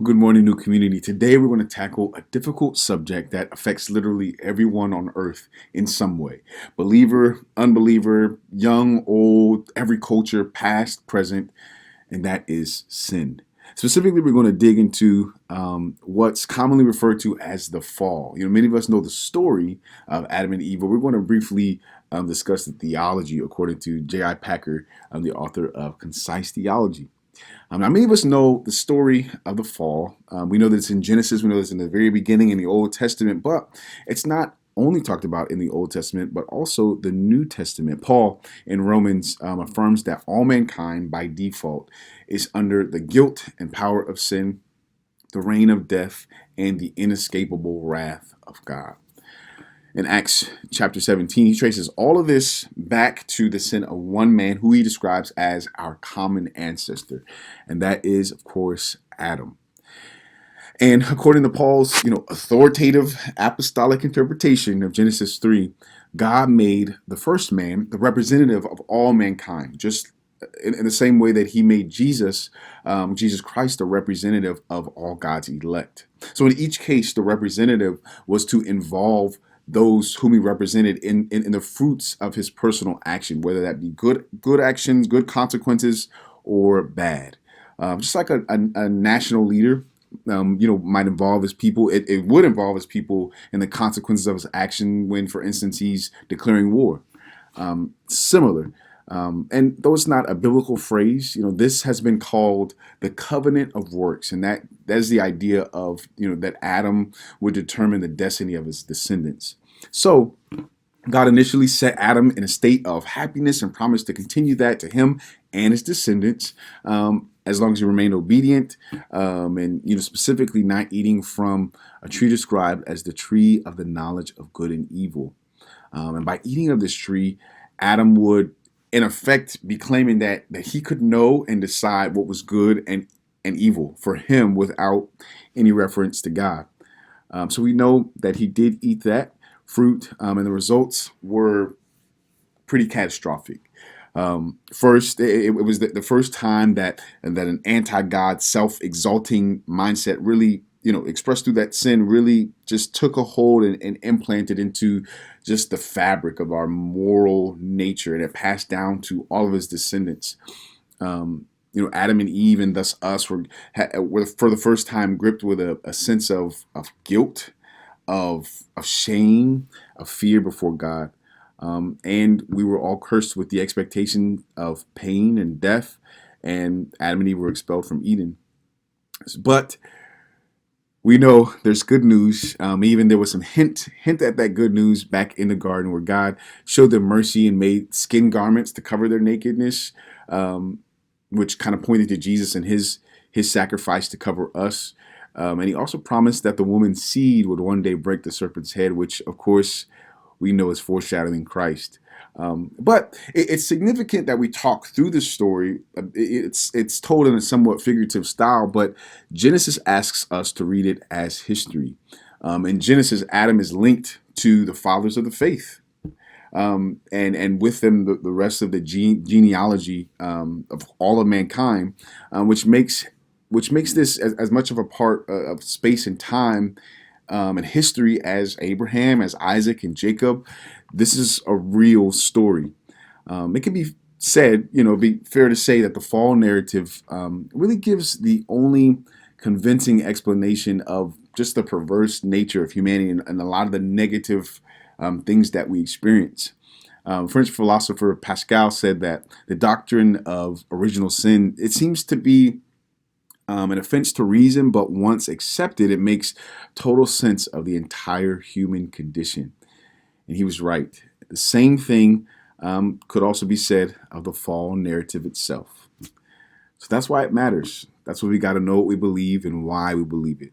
Good morning, new community. Today we're going to tackle a difficult subject that affects literally everyone on earth in some way. Believer, unbeliever, young, old, every culture, past, present, and that is sin. Specifically, we're going to dig into what's commonly referred to as the fall. Many of us know the story of Adam and Eve, but we're going to briefly discuss the theology according to J.I. Packer, the author of Concise Theology. Now, many of us know the story of the fall. We know that it's in Genesis. We know that it's in the very beginning in the Old Testament, but it's not only talked about in the Old Testament, but also the New Testament. Paul in Romans affirms that all mankind by default is under the guilt and power of sin, the reign of death, and the inescapable wrath of God. In Acts chapter 17, he traces all of this back to the sin of one man who he describes as our common ancestor. And that is, of course, Adam. And according to Paul's, authoritative apostolic interpretation of Genesis 3, God made the first man the representative of all mankind, just in the same way that he made Jesus Christ, the representative of all God's elect. So in each case, the representative was to involve those whom he represented in the fruits of his personal action, whether that be good actions, good consequences, or bad. Just like a national leader, might involve his people. It would involve his people in the consequences of his action when, for instance, he's declaring war. Similar. And though it's not a biblical phrase, this has been called the covenant of works. And that is the idea of, that Adam would determine the destiny of his descendants. So God initially set Adam in a state of happiness and promised to continue that to him and his descendants, as long as he remained obedient, and specifically not eating from a tree described as the tree of the knowledge of good and evil. And by eating of this tree, Adam would, in effect, be claiming that he could know and decide what was good and evil for him without any reference to God. So we know that he did eat that fruit, and the results were pretty catastrophic. First, it was the first time that an anti-God, self-exalting mindset really, expressed through that sin, really just took a hold and implanted into just the fabric of our nature, and it passed down to all of his descendants. Adam and Eve, and thus us, were for the first time gripped with a sense of guilt, of shame, of fear before God. And we were all cursed with the expectation of pain and death, and Adam and Eve were expelled from Eden. But we know there's good news. Even there was some hint at that good news back in the garden, where God showed them mercy and made skin garments to cover their nakedness, which kind of pointed to Jesus and his sacrifice to cover us. And he also promised that the woman's seed would one day break the serpent's head, which, of course, we know is foreshadowing Christ. But it's significant that we talk through this story. It's told in a somewhat figurative style, but Genesis asks us to read it as history. In Genesis, Adam is linked to the fathers of the faith. And with them, the rest of the genealogy of all of mankind, which makes this as much of a part of space and time and history as Abraham, as Isaac, and Jacob. This is a real story. It can be said, be fair to say that the fall narrative really gives the only convincing explanation of just the perverse nature of humanity and a lot of the negative things that we experience. French philosopher Pascal said that the doctrine of original sin, it seems to be an offense to reason, but once accepted, it makes total sense of the entire human condition. And he was right. The same thing could also be said of the fall narrative itself. So that's why it matters. That's why we got to know what we believe and why we believe it.